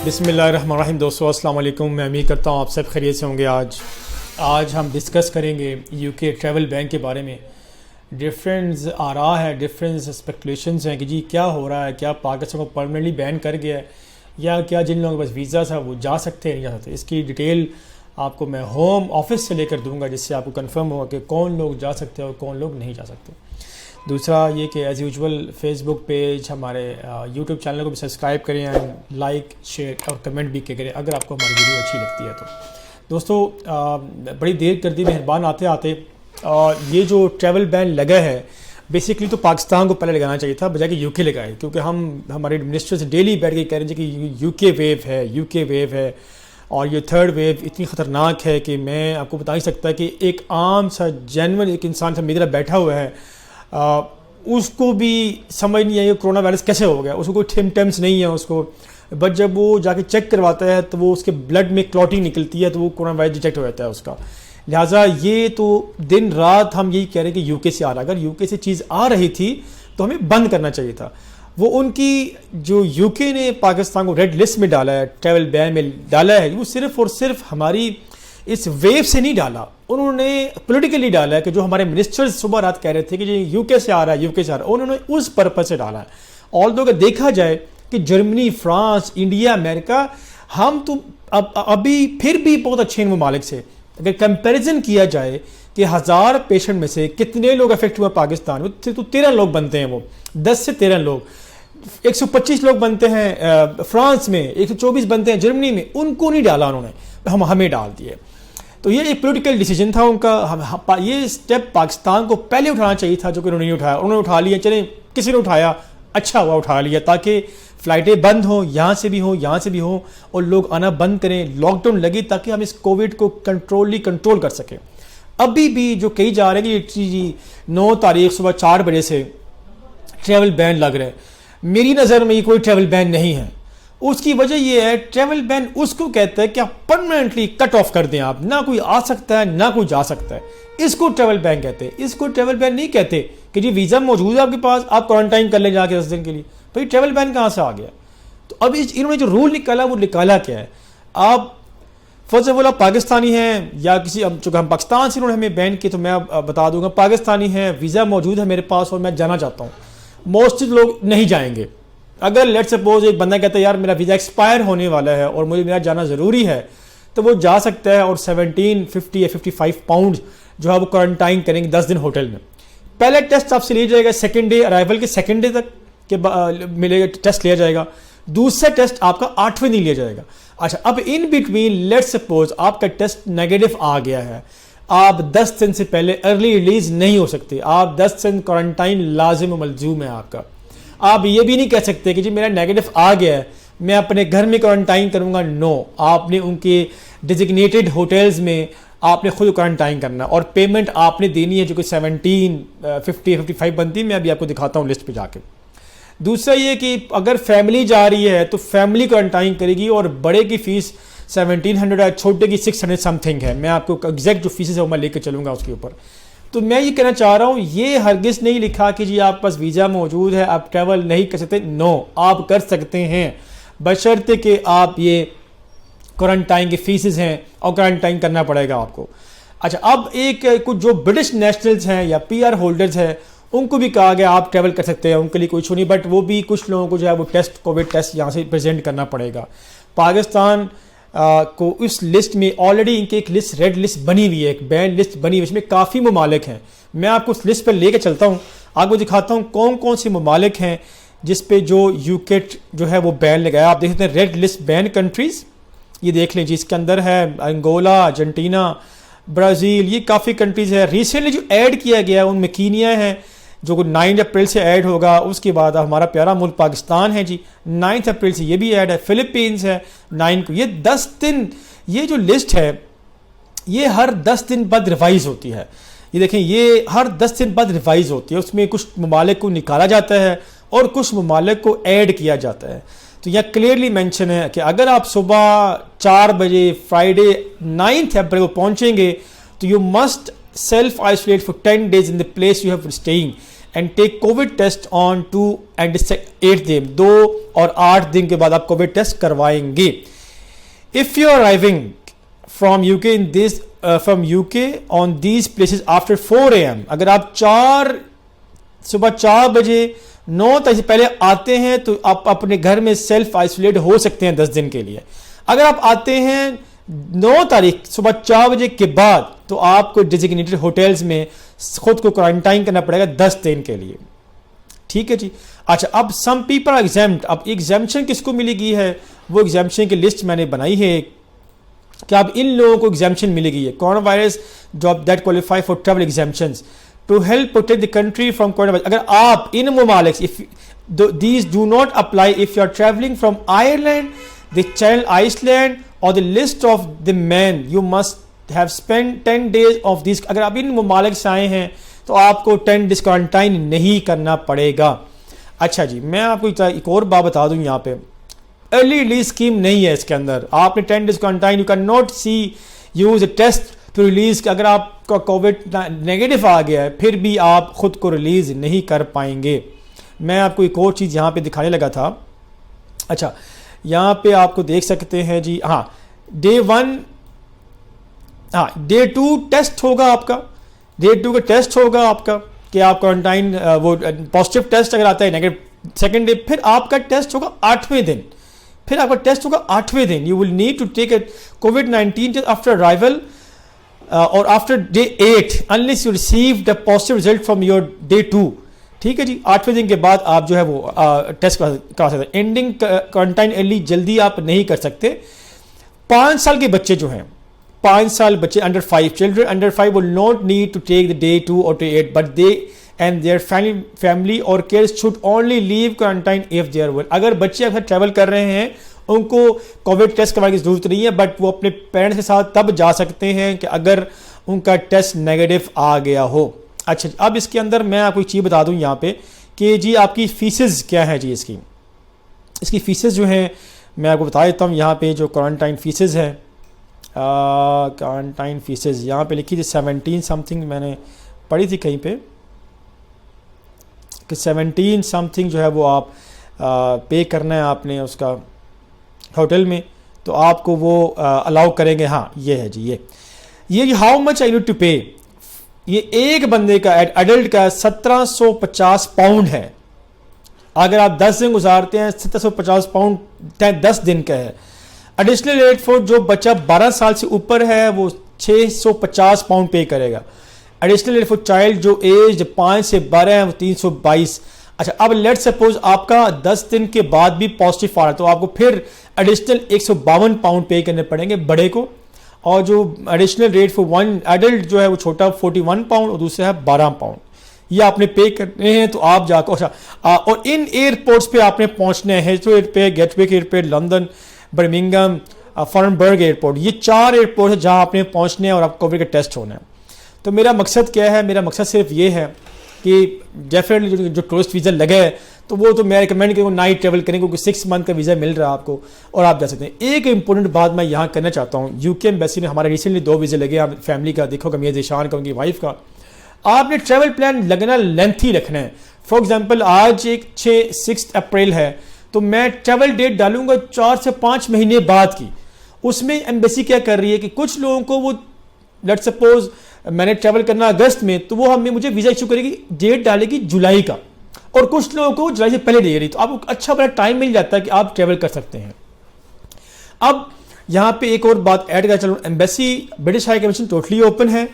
बिस्मिल्लाहिर्रहमानिर्रहीम। दोस्तों अस्सलाम वालेकुम। मैं उम्मीद करता हूँ आप सब खैरियत से होंगे। आज हम डिस्कस करेंगे यूके ट्रैवल बैन के बारे में। डिफरेंस आ रहा है, डिफरेंस स्पेकुलेशंस हैं कि जी क्या हो रहा है, क्या पाकिस्तान को परमानेंटली बैन कर गया है या क्या जिन लोगों के पास वीज़ा था वो जा सकते हैं नहीं जा सकते। इसकी डिटेल आपको मैं होम ऑफिस से लेकर दूंगा, जिससे आपको कंफर्म होगा कि कौन लोग जा सकते हैं और कौन लोग नहीं जा सकते। दूसरा ये कि एज़ यूजुअल फेसबुक पेज, हमारे यूट्यूब चैनल को भी सब्सक्राइब करें एंड लाइक शेयर और कमेंट भी करें अगर आपको हमारी वीडियो अच्छी लगती है तो। दोस्तों बड़ी देर कर दी मेहरबान आते आते। ये जो ट्रैवल बैन लगा है बेसिकली तो पाकिस्तान को पहले लगाना चाहिए था बजाय कि यूके लगाए, क्योंकि हमारे मिनिस्टर से डेली बैठ के कह रहे थे कि यूके वेव है और ये थर्ड वेव इतनी ख़तरनाक है कि मैं आपको बता ही सकता कि एक आम सा जेन्युइन एक इंसान सा मेरी तरह बैठा हुआ है, उसको भी समझ नहीं आई कोरोना वायरस कैसे हो गया। उसको कोई सिम्टम्स नहीं है उसको, बट जब वो जाके चेक करवाता है तो वो उसके ब्लड में क्लॉटिंग निकलती है तो वो कोरोना वायरस डिटेक्ट हो जाता है उसका। लिहाजा ये तो दिन रात हम यही कह रहे हैं कि यूके से आ रहा, अगर यूके से चीज़ आ रही थी तो हमें बंद करना चाहिए था। वो उनकी जो यूके ने पाकिस्तान को रेड लिस्ट में डाला है, ट्रैवल बैन में डाला है, वो सिर्फ और सिर्फ हमारी इस वेव से नहीं डाला, उन्होंने पॉलिटिकली डाला है कि जो हमारे मिनिस्टर्स सुबह रात कह रहे थे कि जी यूके से आ रहा है, उन्होंने उस पर्पज से डाला है। ऑल्दो अगर देखा जाए कि जर्मनी, फ्रांस, इंडिया, अमेरिका, हम तो अभी फिर भी बहुत अच्छे इन ममालिक से अगर कंपैरिजन किया जाए कि 1000 पेशेंट में से कितने लोग अफेक्ट हुए पाकिस्तान में, तो 13 लोग बनते हैं, वो 10 से 13 लोग। 125 लोग बनते हैं फ्रांस में, 124 बनते हैं जर्मनी में, उनको नहीं डाला उन्होंने, हमें डाल दिए। तो ये एक पॉलिटिकल डिसीजन था उनका। ये स्टेप पाकिस्तान को पहले उठाना चाहिए था, जो कि उन्होंने नहीं उठाया। उन्होंने उठा लिया, चले किसी ने उठाया, अच्छा हुआ उठा लिया, ताकि फ़्लाइटें बंद हों, यहाँ से भी हों और लोग आना बंद करें, लॉकडाउन लगे ताकि हम इस कोविड को कंट्रोल कर सकें। अभी भी जो कही जा रहे हैं कि 9 तारीख सुबह 4 बजे से ट्रैवल बैन लग रहा है, मेरी नज़र में ये कोई ट्रैवल बैन नहीं है। उसकी वजह यह है, ट्रैवल बैन उसको कहता है कि आप परमानेंटली कट ऑफ कर दें, आप ना कोई आ सकता है ना कोई जा सकता है, इसको ट्रैवल बैन कहते हैं। इसको ट्रैवल बैन नहीं कहते कि जी वीज़ा मौजूद है आपके पास, आप क्वारंटाइन कर लें जाके 10 दिन के लिए। भाई ट्रैवल बैन कहाँ से आ गया? तो अब इन्होंने जो रूल निकाला वो निकाला क्या है? आप फर्स्ट ऑफ ऑल आप पाकिस्तानी हैं या किसी, अब चूँकि हम पाकिस्तान से इन्होंने हमें बैन किया तो मैं बता दूंगा, पाकिस्तानी हैं, वीज़ा मौजूद है मेरे पास और मैं जाना चाहता हूँ, मोस्ट लोग नहीं जाएंगे। अगर लेट सपोज एक बंदा कहता है यार मेरा वीज़ा एक्सपायर होने वाला है और मुझे मेरा जाना ज़रूरी है, तो वो जा सकता है और 1750 या 55 पाउंड जो है वो क्वारंटाइन करेंगे 10 दिन होटल में। पहले टेस्ट आपसे लिया जाएगा सेकेंड डे, अराइवल के सेकेंड डे तक के मिलेगा, टेस्ट लिया जाएगा। दूसरा टेस्ट आपका 8वें दिन लिया जाएगा। अच्छा, अब इन बिटवीन लेट सपोज आपका टेस्ट नेगेटिव आ गया है, आप 10 दिन से पहले अर्ली रिलीज नहीं हो सकते, आप 10 दिन क्वारंटाइन लाजिम मलजूम है आपका। आप ये भी नहीं कह सकते कि जी मेरा नेगेटिव आ गया है मैं अपने घर में क्वारंटाइन करूंगा। नो, आपने उनके डिजिग्नेटेड होटल्स में आपने खुद क्वारंटाइन करना और पेमेंट आपने देनी है, जो कि 1750-55 बनती है। मैं अभी आपको दिखाता हूँ लिस्ट पे जाके। दूसरा ये कि अगर फैमिली जा रही है तो फैमिली क्वारंटाइन करेगी और बड़े की फ़ीस 1700 है, छोटे की 600 समथिंग है। मैं आपको एग्जैक्ट जो फीसेस है वो मैं लेकर चलूँगा उसके ऊपर। तो मैं ये कहना चाह रहा हूँ, ये हरगिज़ नहीं लिखा कि जी आपके पास वीज़ा मौजूद है आप ट्रैवल नहीं कर सकते। नो, आप कर सकते हैं बशर्ते कि आप ये क्वारंटाइन की फीसेस हैं और क्वारंटाइन करना पड़ेगा आपको। अच्छा, अब एक कुछ जो ब्रिटिश नेशनल्स हैं या PR होल्डर्स हैं उनको भी कहा गया आप ट्रैवल कर सकते हैं, उनके लिए कोई इशू नहीं, बट वो भी कुछ लोगों को जो है वो कोविड टेस्ट यहाँ से प्रेजेंट करना पड़ेगा। पाकिस्तान को इस लिस्ट में ऑलरेडी इनकी एक लिस्ट, रेड लिस्ट बनी हुई है, एक बैन लिस्ट बनी हुई है, इसमें काफ़ी ममालिक हैं। मैं आपको उस लिस्ट पर लेके चलता हूँ, आपको दिखाता हूँ कौन कौन से ममालिक हैं जिस पे जो यूके जो है वो बैन लगाया। आप देख सकते हैं रेड लिस्ट बैन कंट्रीज़, ये देख लीजिए, इसके अंदर है अंगोला, अर्जेंटीना, ब्राज़ील, ये काफ़ी कंट्रीज़ है। रिसेंटली जो ऐड किया गया उनमें कीनिया है जो 9 अप्रैल से ऐड होगा। उसके बाद हमारा प्यारा मुल्क पाकिस्तान है जी, 9 अप्रैल से ये भी ऐड है। फिलीपींस है 9 को। ये 10 दिन, ये जो लिस्ट है ये हर 10 दिन बाद रिवाइज़ होती है। ये देखें, ये हर 10 दिन बाद रिवाइज़ होती है, उसमें कुछ ममालिक को निकाला जाता है और कुछ ममालिक को ऐड किया जाता है। तो यह क्लियरली मेंशन है कि अगर आप सुबह 4 बजे फ्राइडे 9 अप्रैल को पहुंचेंगे तो you must self isolate for 10 days in the place you have staying and take covid test on 2 and 8 दिन, 2 और 8 दिन के बाद आप कोविड टेस्ट करवाएंगे। If you are arriving from UK in this from UK on these places after 4 AM, अगर आप सुबह 4 बजे 9 तारीख से पहले आते हैं तो आप अपने घर में सेल्फ आइसोलेट हो सकते हैं 10 दिन के लिए। अगर आप आते हैं 9 तारीख सुबह 4 बजे के बाद तो आपको डेजिग्नेटेड होटल्स में खुद को क्वारंटाइन करना पड़ेगा 10 दिन के लिए। ठीक है जी। अच्छा, अब सम पीपल आर एग्जाम्प्ट। अब एग्जाम्पशन किसको मिलेगी है, वो एग्जाम्पशन की लिस्ट मैंने बनाई है कि अब इन लोगों को एग्जाम्पशन मिलेगी है। Coronavirus job that qualify for travel exemptions to help protect the country from coronavirus. अगर आप इन ममालिक, if these do not apply if you are travelling from Ireland, the Channel Island और the list of the Man, you must have spend 10 days of this. अगर आप इन ममालिक से आए हैं तो आपको 10 days क्वारंटाइन नहीं करना पड़ेगा। अच्छा जी, मैं आपको एक और बात बता दूं, यहाँ पे अर्ली रिलीज स्कीम नहीं है इसके अंदर। आपने 10 days quarantine, you can not use a test to release. अगर आपका कोविड नेगेटिव आ गया है फिर भी आप खुद को रिलीज नहीं कर पाएंगे। मैं आपको एक और चीज़ यहाँ पे दिखाने लगा था। अच्छा, यहाँ पे आपको देख सकते हैं जी, हाँ डे 1, हाँ डे 2 टेस्ट होगा आपका, डे 2 का टेस्ट होगा आपका कि आप क्वारंटाइन वो पॉजिटिव टेस्ट अगर आता है नेगेटिव, सेकेंड डे फिर आपका टेस्ट होगा 8वें दिन, फिर आपका टेस्ट होगा 8वें दिन। You will need to take a COVID-19 test after arrival और after day 8 unless you receive the positive result from your day 2। ठीक है जी, 8वें दिन के बाद आप जो है वो टेस्ट करा सकते हैं। एंडिंग क्वारंटाइन अर्ली जल्दी आप नहीं कर सकते। 5 साल के बच्चे जो हैं, 5 साल बच्चे under 5, children under 5 will not need to take the day 2 और day 8, but they and their family और carers should only leave quarantine if they are well. अगर बच्चे अगर ट्रैवल कर रहे हैं उनको कोविड टेस्ट करवाने की जरूरत नहीं है, बट वो अपने पेरेंट्स के साथ तब जा सकते हैं कि अगर उनका टेस्ट नेगेटिव आ गया हो। अच्छा, अब इसके अंदर मैं आपको एक चीज़ बता दूं यहाँ पे कि जी आपकी फीसेस क्या है जी। इसकी फीसेस जो हैं मैं आपको बता देता हूँ। यहाँ पे जो क्वारंटाइन फीसेस हैं, क्वारंटाइन फीसेस यहाँ पे लिखी थी 17 समथिंग, मैंने पढ़ी थी कहीं पे कि 17 समथिंग जो है वो आप पे करना है आपने उसका होटल में, तो आपको वो अलाउ करेंगे। हाँ ये है जी, ये how much I need to pay, ये एक बंदे का एडल्ट का 1750 पाउंड है। अगर आप 10 दिन गुजारते हैं 1750 पाउंड 10 दिन का है। एडिशनल रेट फॉर जो बच्चा 12 साल से ऊपर है वो 650 पाउंड पे करेगा। एडिशनल रेट फॉर चाइल्ड जो एज 5 से 12 है वो 322। अच्छा, अब लेट सपोज आपका 10 दिन के बाद भी पॉजिटिव आ रहा है तो आपको फिर एडिशनल 152 पाउंड पे करने पड़ेंगे बड़े को, और जो additional rate for one adult जो है वो छोटा 41 पाउंड और दूसरा है 12 पाउंड। ये आपने पे करने हैं तो आप जाकर। अच्छा, और इन एयरपोर्ट्स पे आपने पहुंचना है, Heathrow airport, Gatwick airport, London, Birmingham, Farnborough airport, ये 4 एयरपोर्ट है जहां आपने पहुंचने हैं और आप कोविड का टेस्ट होना है। तो मेरा मकसद क्या है, मेरा मकसद सिर्फ ये है कि डेफिनेटली जो टूरिस्ट वीज़ा लगे है तो वो तो मैं रिकमेंड करूँगा ना ही ट्रैवल करें, क्योंकि 6 मंथ का वीज़ा मिल रहा है आपको और आप जा सकते हैं। एक इंपॉर्टेंट बात मैं यहाँ करना चाहता हूँ, यूके एम्बेसी ने हमारे रिसेंटली 2 वीज़े लगे हैं फैमिली का, देखो कमिया ज़ीशान का, उनकी वाइफ का। आपने ट्रैवल प्लान लगना लेंथी रखना है। फॉर एग्जाम्पल आज एक 6 अप्रैल है तो मैं ट्रैवल डेट डालूंगा 4 से 5 महीने बाद की। उसमें एम्बेसी क्या कर रही है कि कुछ लोगों को वो लेट सपोज मैंने ट्रैवल करना अगस्त में तो वो हमें मुझे वीज़ा इशू करेगी, डेट डालेगी जुलाई का, और कुछ लोगों को जुलाई से पहले दे रही, तो आपको अच्छा बड़ा टाइम मिल जाता है कि आप ट्रैवल कर सकते हैं। अब यहाँ पे एक और बात ऐड कर चलूँ, embassy British high commission totally open है,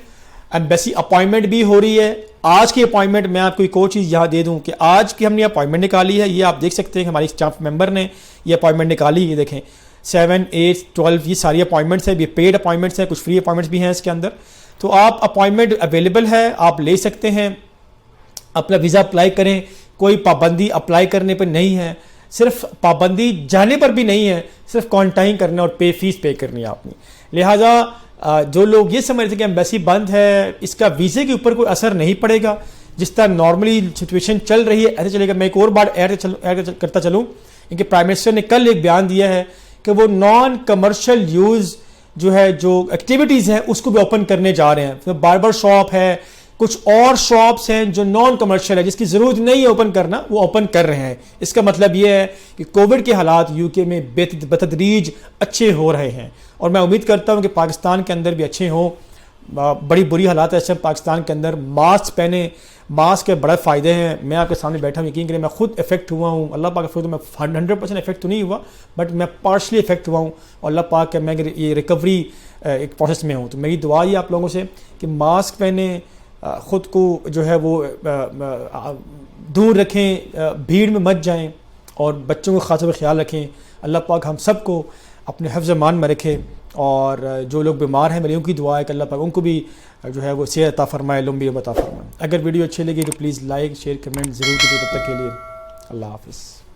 एम्बेसी अपॉइंटमेंट भी हो रही है। आज की अपॉइंटमेंट मैं आपको एक और चीज़ यहाँ दे दूँ कि आज की हमने अपॉइंटमेंट निकाली है, ये आप देख सकते हैं हमारी स्टाफ मेंबर ने ये अपॉइंटमेंट निकाली, ये देखें 7, 8, 12 ये सारी अपॉइंटमेंट्स है, ये पेड अपॉइंटमेंट्स हैं, कुछ फ्री अपॉइंटमेंट्स भी हैं इसके अंदर। तो आप अपॉइंटमेंट अवेलेबल है, आप ले सकते हैं, अपना वीज़ा अप्लाई करें, कोई पाबंदी अप्लाई करने पर नहीं है, सिर्फ पाबंदी जाने पर भी नहीं है, सिर्फ क्वारंटाइन करना और फीस पे करनी है आपने। लिहाजा जो लोग ये समझ रहे थे कि एम्बेसी बंद है, इसका वीज़े के ऊपर कोई असर नहीं पड़ेगा, जिस तरह नॉर्मली सिचुएशन चल रही है ऐसे चलेगा। मैं एक और बात ऐड करता चलूँ, क्योंकि प्राइम मिनिस्टर ने कल एक बयान दिया है कि वो नॉन कमर्शियल यूज़ जो है जो एक्टिविटीज़ हैं उसको भी ओपन करने जा रहे हैं। तो बार्बर शॉप है, कुछ और शॉप्स हैं जो नॉन कमर्शियल है, जिसकी ज़रूरत नहीं है ओपन करना, वो ओपन कर रहे हैं। इसका मतलब ये है कि कोविड के हालात यूके में बतदरीज अच्छे हो रहे हैं, और मैं उम्मीद करता हूँ कि पाकिस्तान के अंदर भी अच्छे हों। बड़ी बुरी हालात है ऐसे पाकिस्तान के अंदर। मास्क पहने, मास्क के बड़े फ़ायदे हैं। मैं आपके सामने बैठा हूँ, यकीन करें मैं खुद इफेक्ट हुआ हूँ। अल्लाह पाक के, तो मैं 100% इफेक्ट तो नहीं हुआ, बट मैं पार्शली इफेक्ट हुआ हूँ, और अल्लाह पाक के मैं ये रिकवरी एक प्रोसेस में हूँ। तो मेरी दुआ ही आप लोगों से कि मास्क पहने, ख़ुद को जो है वो दूर रखें, भीड़ में मत जाएं, और बच्चों को ख़ास तौर पर ख्याल रखें। अल्लाह पाक हम सबको अपने हिफ्ज़ मान में रखे, और जो लोग बीमार हैं मेरी उनकी दुआ है कि अल्लाह पाक उनको भी जो है वो सेहत अता फरमाए, लंबी उम्र अता फरमाए। अगर वीडियो अच्छी लगी तो प्लीज़ लाइक शेयर कमेंट ज़रूर कीजिए। तब तक के लिए अल्लाह हाफ़िज़।